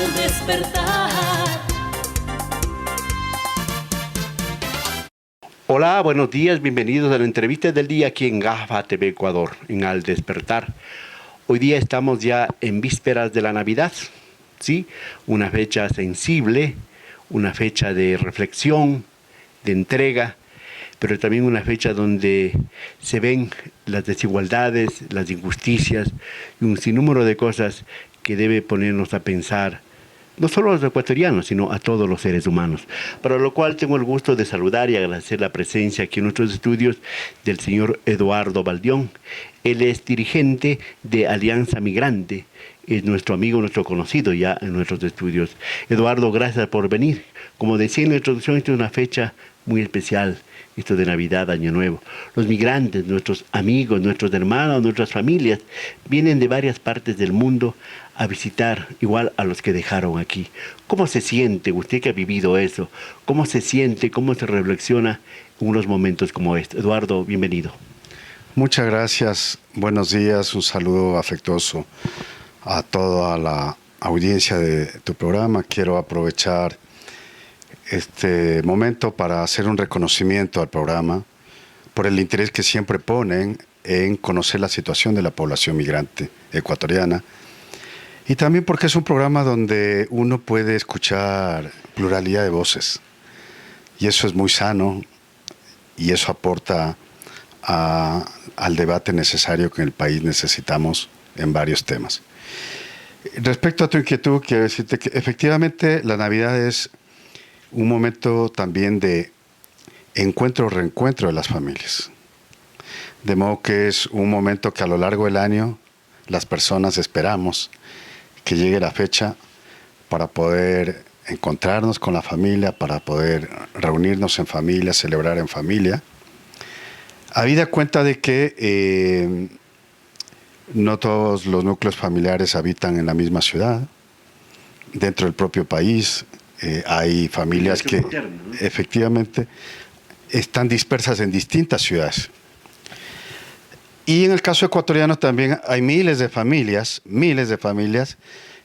al despertar. Hola, buenos días, bienvenidos a la entrevista del día aquí en GAFA TV Ecuador, en Al Despertar. Hoy día estamos ya en vísperas de la Navidad, ¿sí? Una fecha sensible, una fecha de reflexión, de entrega, pero también una fecha donde se ven las desigualdades, las injusticias y un sinnúmero de cosas que debe ponernos a pensar, no solo a los ecuatorianos, sino a todos los seres humanos. Para lo cual tengo el gusto de saludar y agradecer la presencia aquí en nuestros estudios del señor Eduardo Baldión. Él es dirigente de Alianza Migrante, es nuestro amigo, nuestro conocido ya en nuestros estudios. Eduardo, gracias por venir. Como decía en la introducción, esta es una fecha muy especial, esto de Navidad, Año Nuevo. Los migrantes, nuestros amigos, nuestros hermanos, nuestras familias, vienen de varias partes del mundo a visitar igual a los que dejaron aquí. ¿Cómo se siente usted que ha vivido eso? ¿Cómo se siente, cómo se reflexiona en unos momentos como este? Eduardo, bienvenido. Muchas gracias, buenos días, un saludo afectuoso a toda la audiencia de tu programa. Quiero aprovechar este momento para hacer un reconocimiento al programa por el interés que siempre ponen en conocer la situación de la población migrante ecuatoriana y también porque es un programa donde uno puede escuchar pluralidad de voces y eso es muy sano y eso aporta al debate necesario que en el país necesitamos en varios temas. Respecto a tu inquietud, quiero decirte que efectivamente la Navidad es un momento también de encuentro o reencuentro de las familias. De modo que es un momento que a lo largo del año las personas esperamos que llegue la fecha para poder encontrarnos con la familia, para poder reunirnos en familia, celebrar en familia. Habida cuenta de que no todos los núcleos familiares habitan en la misma ciudad, dentro del propio país. Hay familias que efectivamente están dispersas en distintas ciudades. Y en el caso ecuatoriano también hay miles de familias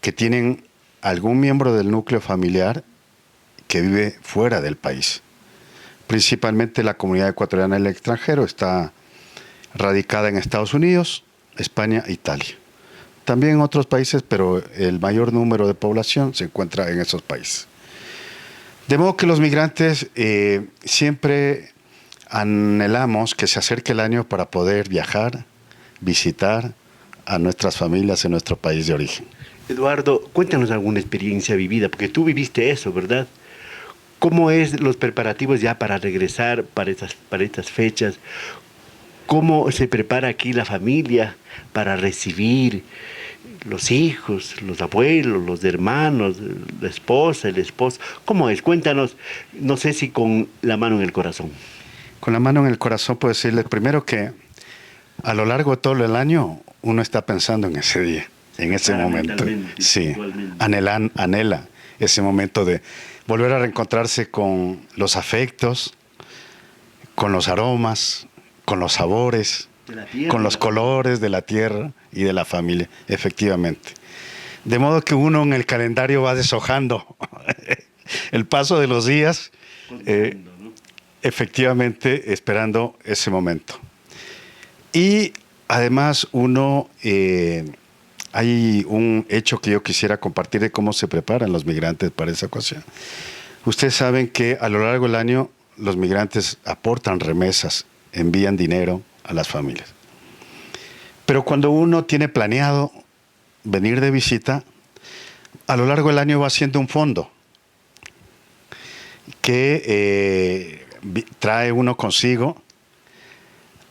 que tienen algún miembro del núcleo familiar que vive fuera del país. Principalmente la comunidad ecuatoriana en el extranjero está radicada en Estados Unidos, España e Italia. También en otros países, pero el mayor número de población se encuentra en esos países. De modo que los migrantes siempre anhelamos que se acerque el año para poder viajar, visitar a nuestras familias en nuestro país de origen. Eduardo, cuéntanos alguna experiencia vivida, porque tú viviste eso, ¿verdad? ¿Cómo es los preparativos ya para regresar para estas fechas? ¿Cómo se prepara aquí la familia para recibir los hijos, los abuelos, los hermanos, la esposa, el esposo? ¿Cómo es? Cuéntanos, no sé si con la mano en el corazón. Con la mano en el corazón puedo decirle primero que a lo largo de todo el año uno está pensando en ese día, en ese momento. Sí, anhela ese momento de volver a reencontrarse con los afectos, con los aromas, con los sabores, con los colores de la tierra y de la familia, efectivamente. De modo que uno en el calendario va deshojando el paso de los días, efectivamente esperando ese momento. Y además hay un hecho que yo quisiera compartir de cómo se preparan los migrantes para esa ocasión. Ustedes saben que a lo largo del año los migrantes aportan remesas, envían dinero a las familias. Pero cuando uno tiene planeado venir de visita, a lo largo del año va haciendo un fondo que trae uno consigo,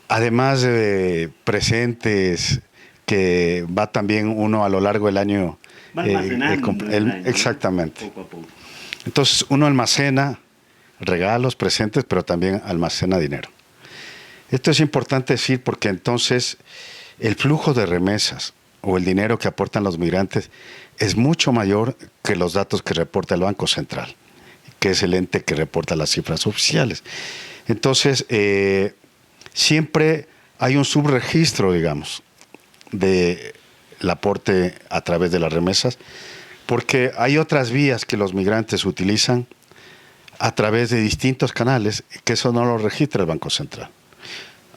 además de presentes que va también uno a lo largo del año. Exactamente. Poco a poco. Entonces uno almacena regalos, presentes, pero también almacena dinero. Esto es importante decir porque entonces el flujo de remesas o el dinero que aportan los migrantes es mucho mayor que los datos que reporta el Banco Central, que es el ente que reporta las cifras oficiales. Entonces, siempre hay un subregistro, digamos, del aporte a través de las remesas porque hay otras vías que los migrantes utilizan a través de distintos canales, que eso no lo registra el Banco Central.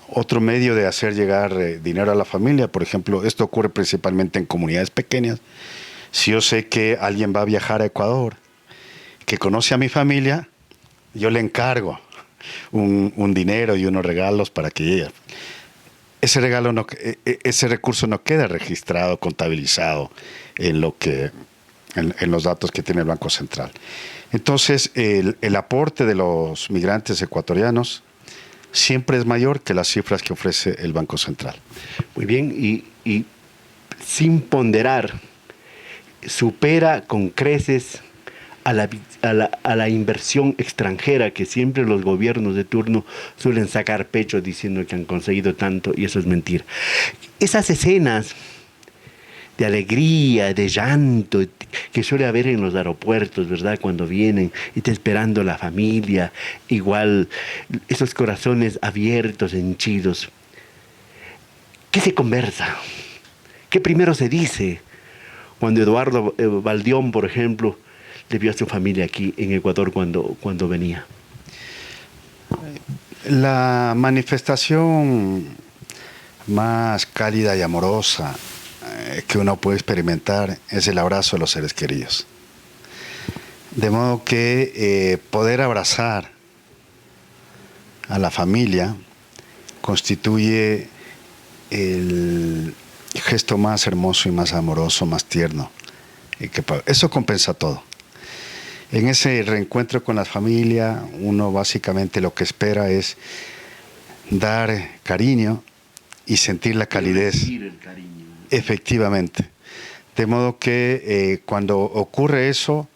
Otro medio de hacer llegar dinero a la familia, por ejemplo, esto ocurre principalmente en comunidades pequeñas. Si yo sé que alguien va a viajar a Ecuador, que conoce a mi familia, yo le encargo un dinero y unos regalos para que llegue. Ese recurso no queda registrado, contabilizado en los datos que tiene el Banco Central. Entonces, el aporte de los migrantes ecuatorianos siempre es mayor que las cifras que ofrece el Banco Central. Muy bien, y sin ponderar, supera con creces a la inversión extranjera que siempre los gobiernos de turno suelen sacar pecho diciendo que han conseguido tanto, y eso es mentira. Esas escenas de alegría, de llanto que suele haber en los aeropuertos, ¿verdad? Cuando vienen y está esperando la familia, igual esos corazones abiertos, henchidos. ¿Qué se conversa? ¿Qué primero se dice? Cuando Eduardo Valdión, por ejemplo, le vio a su familia aquí en Ecuador cuando venía. La manifestación más cálida y amorosa que uno puede experimentar es el abrazo de los seres queridos. De modo que poder abrazar a la familia constituye el gesto más hermoso y más amoroso, más tierno. Eso compensa todo. En ese reencuentro con la familia, uno básicamente lo que espera es dar cariño y sentir la calidez. El cariño. Efectivamente. De modo que cuando ocurre eso,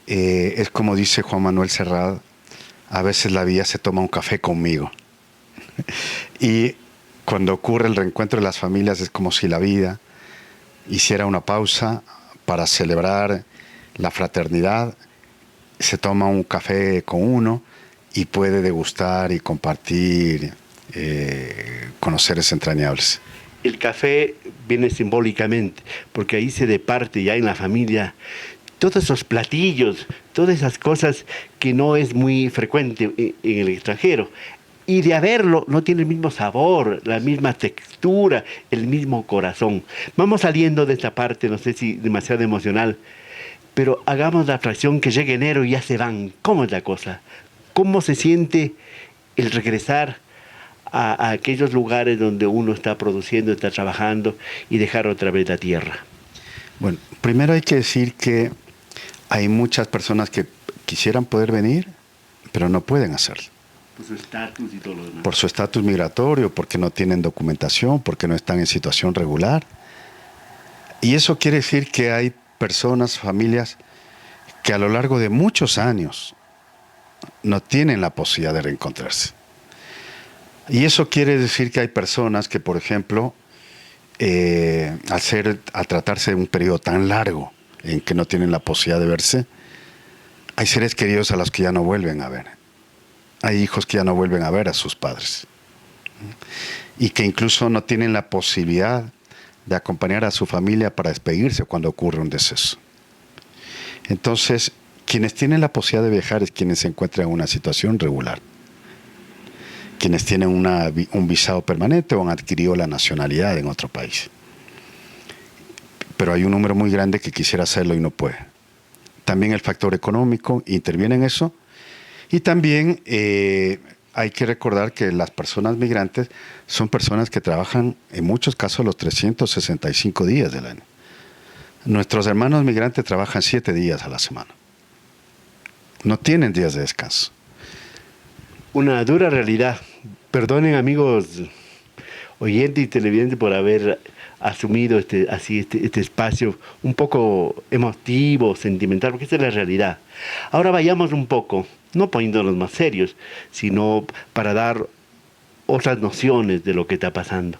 es como dice Juan Manuel Serrat, a veces la vida se toma un café conmigo. Y cuando ocurre el reencuentro de las familias es como si la vida hiciera una pausa para celebrar la fraternidad, se toma un café con uno y puede degustar y compartir con los seres entrañables. El café viene simbólicamente, porque ahí se departe ya en la familia todos esos platillos, todas esas cosas que no es muy frecuente en el extranjero. Y de haberlo, no tiene el mismo sabor, la misma textura, el mismo corazón. Vamos saliendo de esta parte, no sé si demasiado emocional, pero hagamos la fracción que llegue enero y ya se van. ¿Cómo es la cosa? ¿Cómo se siente el regresar a aquellos lugares donde uno está produciendo, está trabajando y dejar otra vez la tierra? Bueno, primero hay que decir que hay muchas personas que quisieran poder venir, pero no pueden hacerlo. Por su estatus y todo lo demás. Por su estatus migratorio, porque no tienen documentación, porque no están en situación regular. Y eso quiere decir que hay personas, familias, que a lo largo de muchos años no tienen la posibilidad de reencontrarse. Y eso quiere decir que hay personas que, por ejemplo, al tratarse de un periodo tan largo en que no tienen la posibilidad de verse, hay seres queridos a los que ya no vuelven a ver. Hay hijos que ya no vuelven a ver a sus padres. Y que incluso no tienen la posibilidad de acompañar a su familia para despedirse cuando ocurre un deceso. Entonces, quienes tienen la posibilidad de viajar es quienes se encuentran en una situación regular. Quienes tienen un visado permanente o han adquirido la nacionalidad en otro país. Pero hay un número muy grande que quisiera hacerlo y no puede. También el factor económico interviene en eso. Y también hay que recordar que las personas migrantes son personas que trabajan en muchos casos los 365 días del año. Nuestros hermanos migrantes trabajan 7 días a la semana. No tienen días de descanso. Una dura realidad. Perdonen, amigos oyentes y televidentes, por haber asumido este espacio un poco emotivo, sentimental, porque esa es la realidad. Ahora vayamos un poco, no poniéndonos más serios, sino para dar otras nociones de lo que está pasando.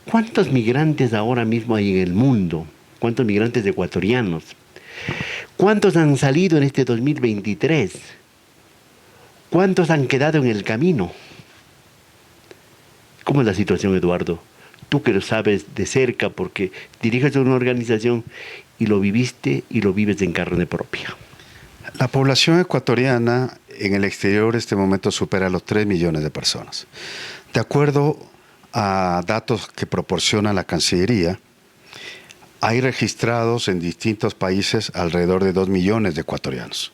¿Cuántos migrantes ahora mismo hay en el mundo? ¿Cuántos migrantes ecuatorianos? ¿Cuántos han salido en este 2023? ¿Cuántos han quedado en el camino? ¿Cómo es la situación, Eduardo? tú que lo sabes de cerca porque diriges una organización y lo viviste y lo vives en carne propia. La población ecuatoriana en el exterior en este momento supera los 3 millones de personas. De acuerdo a datos que proporciona la Cancillería, hay registrados en distintos países alrededor de 2 millones de ecuatorianos.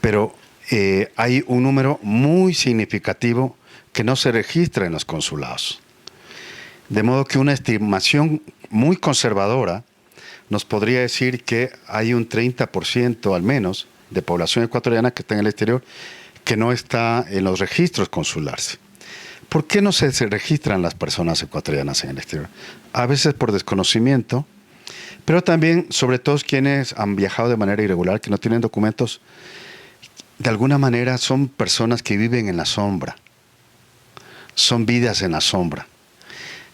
Pero hay un número muy significativo que no se registra en los consulados. De modo que una estimación muy conservadora nos podría decir que hay un 30% al menos de población ecuatoriana que está en el exterior que no está en los registros consulares. ¿Por qué no se registran las personas ecuatorianas en el exterior? A veces por desconocimiento, pero también, sobre todo, quienes han viajado de manera irregular, que no tienen documentos, de alguna manera son personas que viven en la sombra, son vidas en la sombra,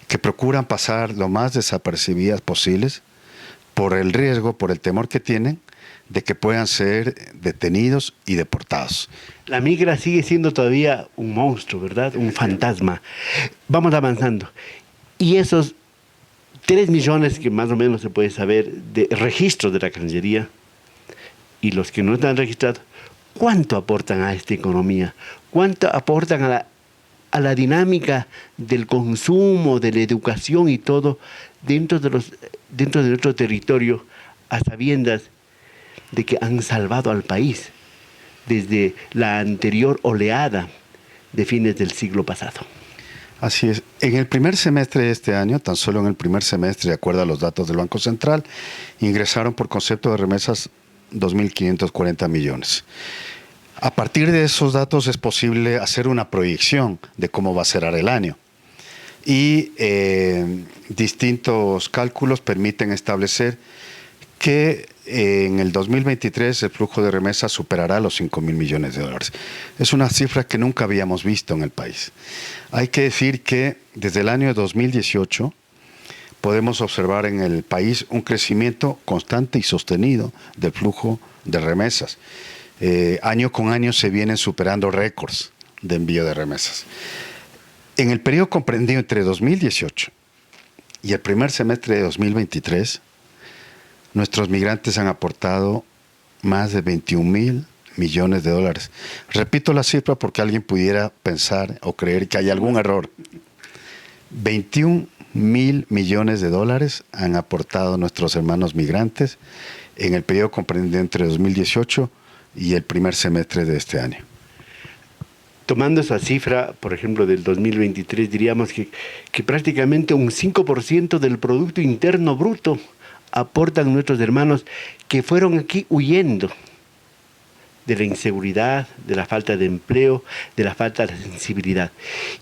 que procuran pasar lo más desapercibidas posibles por el riesgo, por el temor que tienen de que puedan ser detenidos y deportados. La migra sigue siendo todavía un monstruo, ¿verdad? Un fantasma. Vamos avanzando. Y esos 3 millones que más o menos se puede saber de registros de la Cancillería y los que no están registrados, ¿cuánto aportan a esta economía? ¿Cuánto aportan a la dinámica del consumo, de la educación y todo dentro de nuestro territorio, a sabiendas de que han salvado al país desde la anterior oleada de fines del siglo pasado? Así es. En el primer semestre de este año, tan solo en el primer semestre, de acuerdo a los datos del Banco Central, ingresaron por concepto de remesas 2.540 millones. A partir de esos datos es posible hacer una proyección de cómo va a cerrar el año. Y distintos cálculos permiten establecer que en el 2023 el flujo de remesas superará los 5.000 millones de dólares. Es una cifra que nunca habíamos visto en el país. Hay que decir que desde el año 2018 podemos observar en el país un crecimiento constante y sostenido del flujo de remesas. Año con año se vienen superando récords de envío de remesas. En el periodo comprendido entre 2018 y el primer semestre de 2023, nuestros migrantes han aportado más de 21.000 millones de dólares. Repito la cifra porque alguien pudiera pensar o creer que hay algún error. 21.000 millones de dólares han aportado nuestros hermanos migrantes en el periodo comprendido entre 2018 y el primer semestre de este año. Tomando esa cifra, por ejemplo, del 2023, diríamos que prácticamente un 5% del Producto Interno Bruto aportan nuestros hermanos que fueron aquí huyendo de la inseguridad, de la falta de empleo, de la falta de sensibilidad.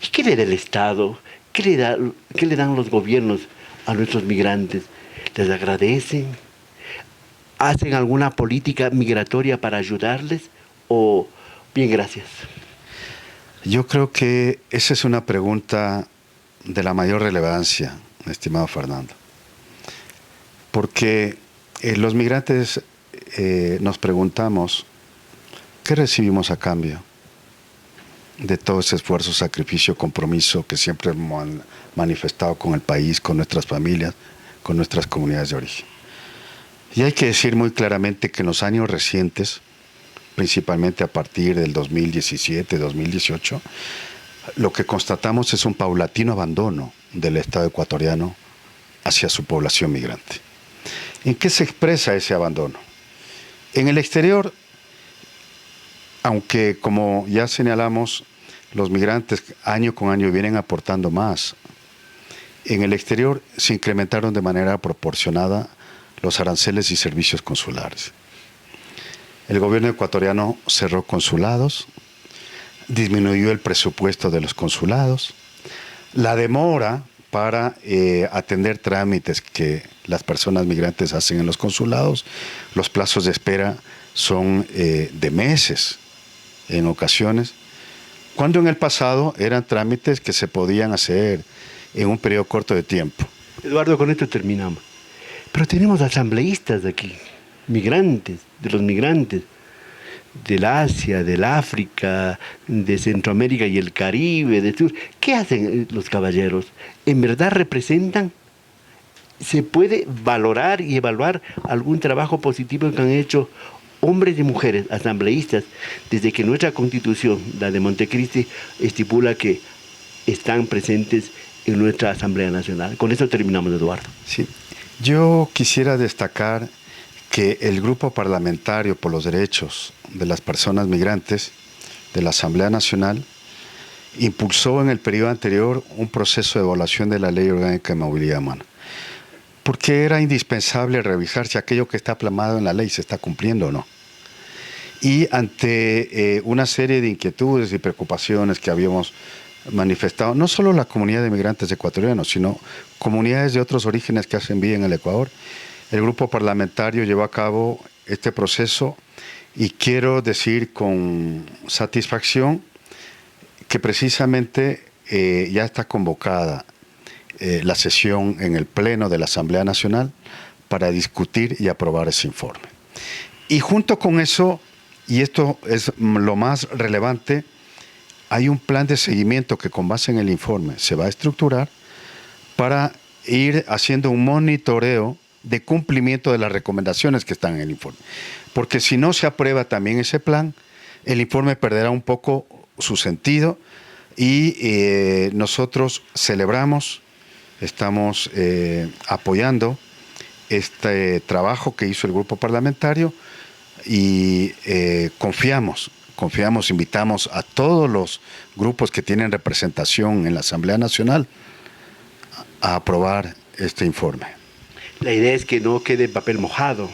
¿Y qué le da el Estado? ¿Qué le dan los gobiernos a nuestros migrantes? ¿Les agradecen? ¿Hacen alguna política migratoria para ayudarles? ¿O bien, gracias? Yo creo que esa es una pregunta de la mayor relevancia, estimado Fernando. Porque los migrantes nos preguntamos, ¿qué recibimos a cambio de todo ese esfuerzo, sacrificio, compromiso que siempre hemos manifestado con el país, con nuestras familias, con nuestras comunidades de origen? Y hay que decir muy claramente que en los años recientes, principalmente a partir del 2017, 2018, lo que constatamos es un paulatino abandono del Estado ecuatoriano hacia su población migrante. ¿En qué se expresa ese abandono? En el exterior, aunque como ya señalamos, los migrantes año con año vienen aportando más, en el exterior se incrementaron de manera proporcionada los aranceles y servicios consulares. El gobierno ecuatoriano cerró consulados, disminuyó el presupuesto de los consulados, la demora para atender trámites que las personas migrantes hacen en los consulados, los plazos de espera son de meses en ocasiones, cuando en el pasado eran trámites que se podían hacer en un periodo corto de tiempo. Eduardo, con esto terminamos. Pero tenemos asambleístas aquí, migrantes, de los migrantes. del Asia, del África, de Centroamérica y el Caribe, del Sur. ¿Qué hacen los caballeros? ¿En verdad representan? ¿Se puede valorar y evaluar algún trabajo positivo que han hecho hombres y mujeres asambleístas desde que nuestra Constitución, la de Montecristi, estipula que están presentes en nuestra Asamblea Nacional? Con eso terminamos, Eduardo. Sí. Yo quisiera destacar que el Grupo Parlamentario por los Derechos de las Personas Migrantes de la Asamblea Nacional impulsó en el periodo anterior un proceso de evaluación de la Ley Orgánica de Movilidad Humana, porque era indispensable revisar si aquello que está plasmado en la ley se está cumpliendo o no. Y ante una serie de inquietudes y preocupaciones que habíamos manifestado, no solo la comunidad de migrantes ecuatorianos, sino comunidades de otros orígenes que hacen vida en el Ecuador, el grupo parlamentario llevó a cabo este proceso y quiero decir con satisfacción que precisamente ya está convocada la sesión en el Pleno de la Asamblea Nacional para discutir y aprobar ese informe. Y junto con eso, y esto es lo más relevante, hay un plan de seguimiento que con base en el informe se va a estructurar para ir haciendo un monitoreo de cumplimiento de las recomendaciones que están en el informe. Porque si no se aprueba también ese plan, el informe perderá un poco su sentido y nosotros celebramos, estamos apoyando este trabajo que hizo el grupo parlamentario y confiamos, invitamos a todos los grupos que tienen representación en la Asamblea Nacional a aprobar este informe. La idea es que no quede en papel mojado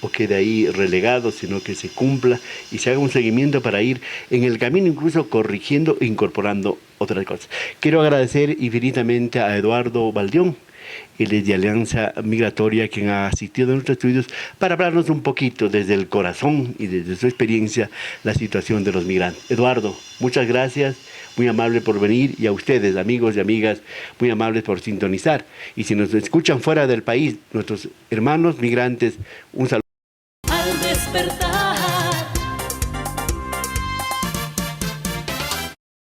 o quede ahí relegado, sino que se cumpla y se haga un seguimiento para ir en el camino, incluso corrigiendo e incorporando otras cosas. Quiero agradecer infinitamente a Eduardo Baldión, él es de Alianza Migratoria, quien ha asistido a nuestros estudios para hablarnos un poquito desde el corazón y desde su experiencia la situación de los migrantes. Eduardo, muchas gracias, muy amable por venir, y a ustedes, amigos y amigas, muy amables por sintonizar. Y si nos escuchan fuera del país, nuestros hermanos migrantes, un saludo. Al despertar.